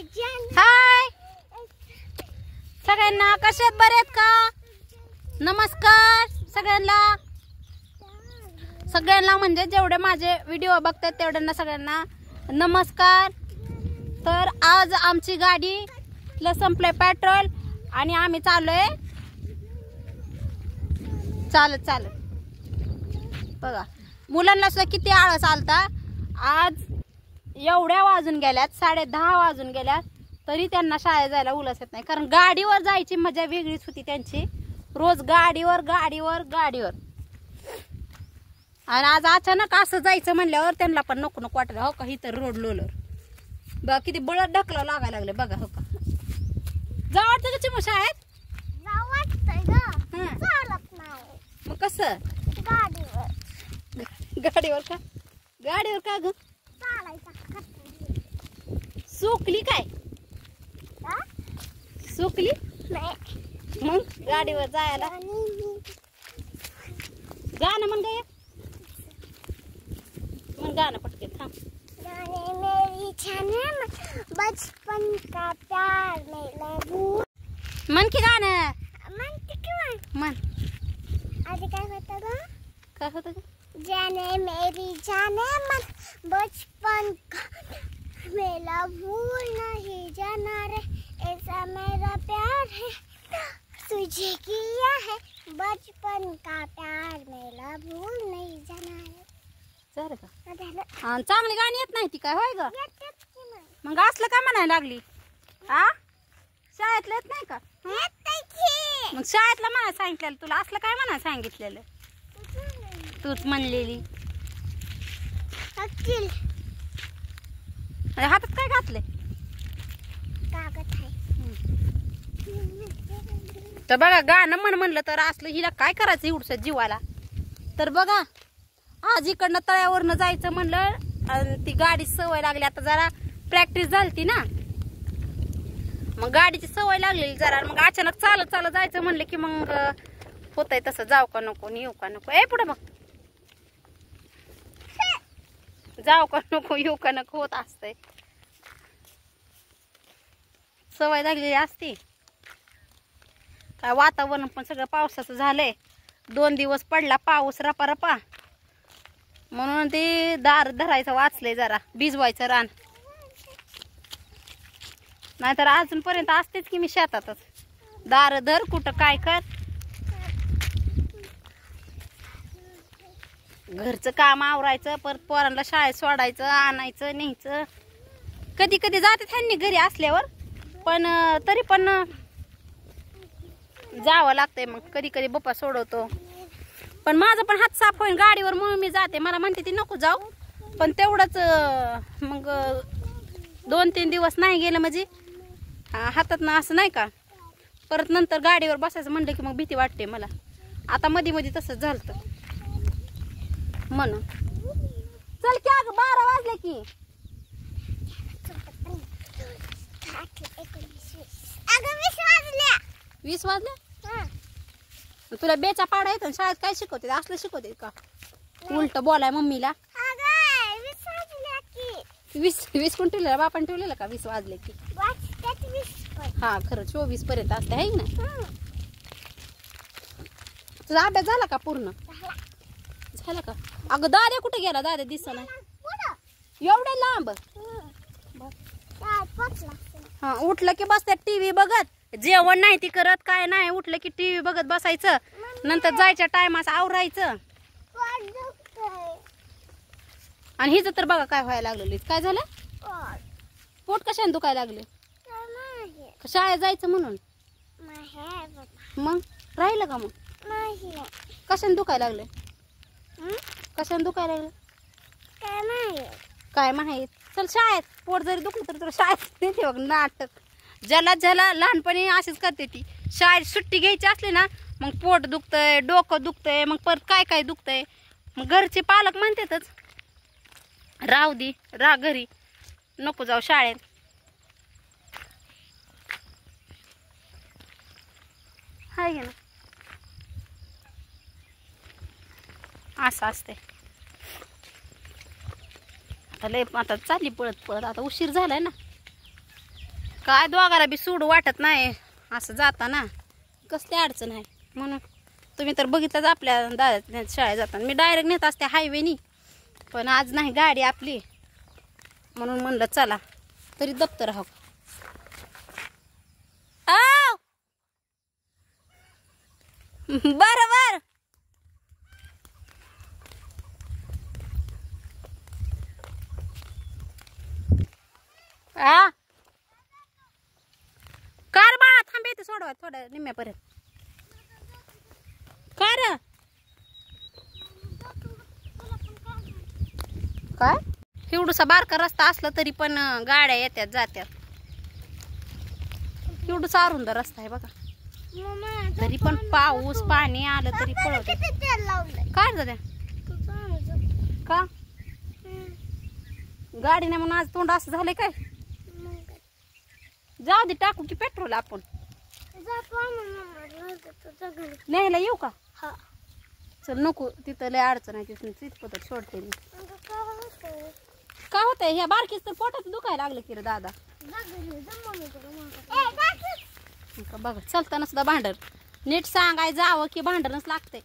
हाय सगळ्यांना, कसे आहेत, बरे आहेत का? नमस्कार सगळ्यांना म्हणजे जेवढे माझे व्हिडिओ बघतात तेवढ्यांना सगळ्यांना नमस्कार. तर आज आमची गाडीला संपले पेट्रोल आणि आम्ही चाललोय चालत बघा. मुलांना सुद्धा किती आळस आलता. आज एवढ्या वाजून गेल्यात, 10:30 वाजून गेल्यात, तरी त्यांना शाळेत जायला उलस येत नाही. कारण गाडीवर जायची मजा वेगळीच होती त्यांची. रोज गाडीवर. आणि आज अचानक असं जायचं म्हणल्यावर त्यांना पण नको वाटलं. हो का, इथं रोड लोलर बघा किती बळद ढकलावं लागायला लागले बघा. हो का, जा वाटतं का चिमू शाळेत? मग कसं गाडीवर का ग? सुकली काय? सुकली मग गाडीवर जायला गाणं म्हण ग. मग गाणं पटकन थांब. बचपन का प्यार मेरा भूल मन की गाणं मन. आधी काय होतं ग? काय होतं ग? जाने मेरी जाने मन बचपन का मेरा भूल नहीं जाना रे, ऐसा मेरा प्यार है तुझे किया है, बचपन का प्यार मेरा भूल नहीं जाना रे. जर का चांगली गाणी येत नाही ती काय होय ग? मग असलं काय म्हणायला लागली? हा, शाळेतलं येत नाही का? मग शाळेतला म्हणाय सांगितलेलं तुला, असलं काय म्हणाय सांगितलेलं? तूच म्हणलेली. हातात काय घातले? तर बघा गाणं म्हणलं तर असलं हिला काय करायचं एवढं जीवाला. तर बघा आज इकडनं तळ्यावरनं जायचं म्हणलं आणि ती गाडी सवय लागली. आता जरा प्रॅक्टिस झालती ना, मग गाडीची सवय लागलेली जरा. मग अचानक चालत जायचं म्हणलं की मग होतंय तसं. जाऊ का नको येऊ का नको. पुढे मग जाऊ का नको येऊ का नको होत असतंय. सवय लागलेली असते. काय वातावरण पण सगळं पावसाचं झालंय. 2 दिवस पडला पाऊस रपा म्हणून ते दार धरायचं वाचलंय. जरा भिजवायचं रान, नाहीतर अजूनपर्यंत असतेच की मी शेतातच. दार धर कुठं काय कर. घरचं काम आवरायचं, परत पोरांना शाळेत सोडायचं, आणायचं, न्यायचं. कधी कधी जाते त्यांनी घरी असल्यावर, पण तरी पण जावं लागतंय. मग कधी कधी बप्पा सोडवतो, पण माझा पण हात साफ होईल गाडीवर म्हणून मी जाते. मला म्हणते ती नको जाऊ, पण तेवढंच मग 2-3 दिवस नाही गेलं म्हणजे हातात ना असं नाही का. परत नंतर गाडीवर बसायचं म्हणलं की मग भीती वाटते मला. आता मध्ये तसंच झालं म्हणून. चल की अगं 12 वाजले की. 20 वाजले. तुला बेचा पाडा येतो शाळेत काय शिकवते? असलं शिकवते का उलट बोलाय मम्मीला? 20 कोण ठेवलेला? बापान ठेवलेलं का 20 वाजले की? हा खरं 24 पर्यंत असते आहे ना. तुझा अभ्यास झाला का पूर्ण? झाला का? अगं दाद्या कुठे गेला? दाद्या दिसत नाही एवढ्या लांब. हा, उठलं की बसतात टीव्ही बघत. जेवण नाही ती करत, काय नाही. उठलं की टीव्ही बघत बसायचं. नंतर जायच्या टायमास आवरायचं. आणि हिचं तर बघा काय व्हायला लागलं. काय झालं? पोट कशाने दुखायला लागले? शाळेत जायचं म्हणून. मग राहिलं का? मग कशाने दुखायला लागले? कशाने दुखायला लागले काय माहित. चल शाळेत. पोट जरी दुखलं तर तुला शाळेत नेते बघ. नाटक ज्याला लहानपणी अशीच करते ती. शाळेत सुट्टी घ्यायची असली ना मग पोट दुखतंय, डोकं दुखतंय, मग परत काय दुखतंय. मग घरचे पालक म्हणतातच राहू दे, राह घरी, नको जाऊ शाळेत. हाय ना, असं असते. आता लय आता चालली पळत आता उशीर झालाय ना. काय दोघाला बी सोडू वाटत नाही असं जाताना कसली अडचण आहे. म्हणून तुम्ही तर बघितलंच आपल्या दादा शाळेत जाताना मी डायरेक्ट नेत असते हायवेनी, पण आज नाही गाडी आपली म्हणून म्हणलं चला तरी दप्तर हो. बरोबर कार बाळा थांबे ते सोडवा थोड्या निम्म्यापर्यंत. कार काय एवढूसा बारका रस्ता असला तरी पण गाड्या येत्यात जात्यात. एवढूसा अरुंद रस्ता आहे बघा, तरी पण पाऊस पाणी आलं तरी पळत. काय दादा का गाडी नाही म्हणून आज तोंड असं झालंय काय. जाऊ दे टाकू की पेट्रोल आपण न्यायला येऊ का. चल नको तिथं लय अडचण आहे तिथून तिथपत सोडते मी. काय होतंय ह्या बारकीच तर पोटात दुखायला लागलं की रे दादा. बघा चलताना सुद्धा भांडण नीट सांगाय जावं की भांडणच लागतंय.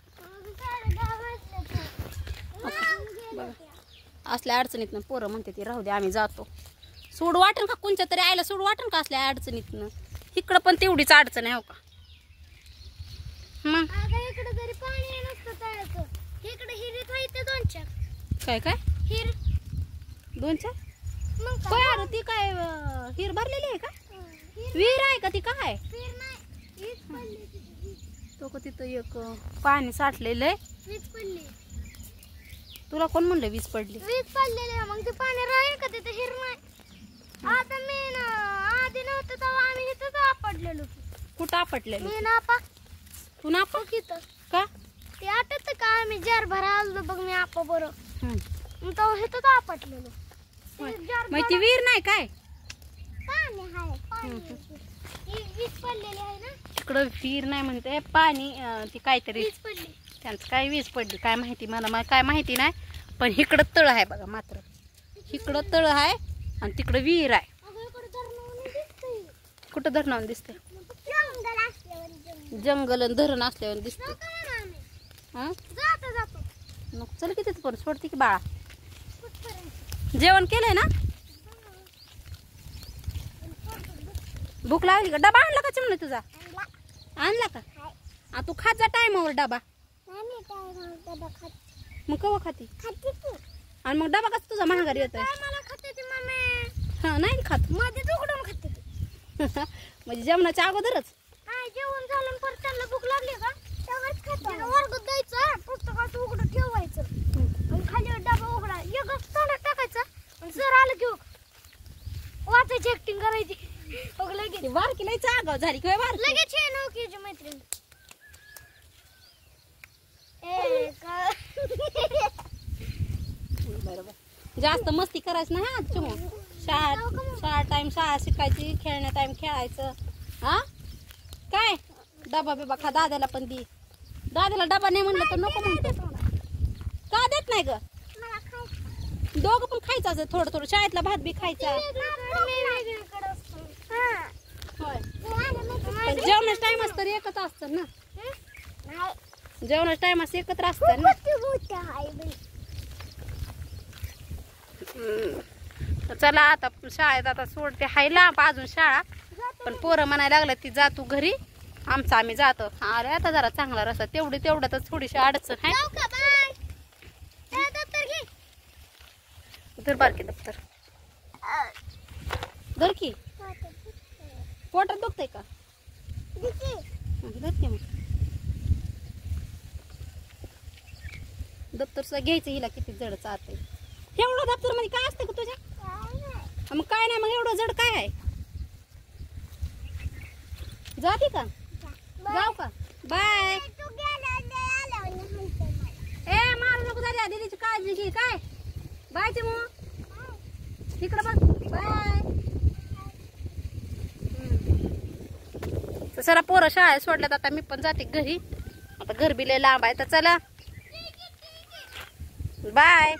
असल्या अडचणीतनं पोरं म्हणते ती राहू दे आम्ही जातो. सोड वाटन का कोणच्या तरी आयला सोड वाटन का असल्या अडचणीतनं. इकडं पण तेवढीच अडचण आहे हो का. मग काय काय हिर 2-4 काय अरे ती काय हिर भरलेली आहे का. विहीर आहे का ती काय तो का तिथं एक पाणी साठलेलं आहे. वीज पडली. तुला कोण म्हणलं वीज पडली. वीज पडलेली मग ते पाणी राहील का तिथं हिर नाही. आता मी आधी नव्हतं तेव्हा आम्ही इथंच आपडलेलो. कुठं आपटलेलं मी नापा तू नापक इथं का ते आठवत का आम्ही जार भरा आलो बघ मी आपा बरं तेव्हा इथंच आपटलेलो. मग ती विहीर नाही काय पाणी आहे पाणी वीज पडलेली आहे ना. तिकडं विहीर नाही म्हणते पाणी ती काहीतरी वीज पडली त्यांचं काय वीज पडली काय माहिती मला काय माहिती नाही. पण इकडं तळ आहे बघा मात्र इकडं तळ आहे आणि तिकडं विहीर आहे. कुठं धरणावर दिसतंय. जंगल आणि धरण असल्यावर दिसतंय. नको चल की तिथं पण सोडते की बाळा. जेवण केलंय ना. भूक लागली का. डबा आणला का चिमणा तुझा आणला का. तू खात जा टायमावर डबा. मग कवा खाती आणि मग डबा कसा तुझा महागारी येतोय. हा नाही खात मध्ये उघडून खाते म्हणजे जेवणाच्या अगोदरच. जेवण झालं परत त्यांना भूक लागली का तेव्हाच खातो. वर्गात द्यायचं पुस्तकाचं उघडं ठेवायचं आणि खाली डबा उघडा एक तोंडात टाकायचं आणि सर आलं की वाचायची ऍक्टिंग करायची. लगेच बारकी लई आगाव झाली किंवा बारकी लगेच हे नौकीची मैत्रीण. बरोबर जास्त मस्ती करायची ना. हा चिमू शाळा टाइम शाळा शिकायची खेळण्या टाइम खेळायचं. हा काय डबा बिबा खा. दादाला पण दी. दादाला डबा नाही म्हणलं तर नको म्हणतो. का देत नाही ग. दोघं पण खायचं असं थोडं थोडं. शाळेतला भात बी खायचा. जेवणाच टाइम असतं एकच असतं ना. जेवणाच टाइम असं एकत्र असतं ना. चला आता शाळेत आता सोडते हायला अजून शाळा. पण पोरं म्हणायला लागलं ती जा तू घरी आमचं आम्ही जातो. अरे आता जरा चांगला रस्ता तेवढ्यातच थोडीशी अडचण आहे. धर बारकी दप्तर धर की. पोटात दुखतंय का धर की मग. दप्तर सुद्धा घ्यायचं हिला किती जड चालतंय. एवढं दप्तर मध्ये काय असतं का तुझ्या. मग काय नाही मग एवढं जड काय आहे. जाते का जाऊ का. बाय. ए मारू नको झाली दीदीची काळजी घे काय. बाय चिमू इकडं बघ बाय. तर चला पोरं शाळेत सोडल्यात आता मी पण जाते घरी. आता घर बी लय लांब आहे तर चला बाय.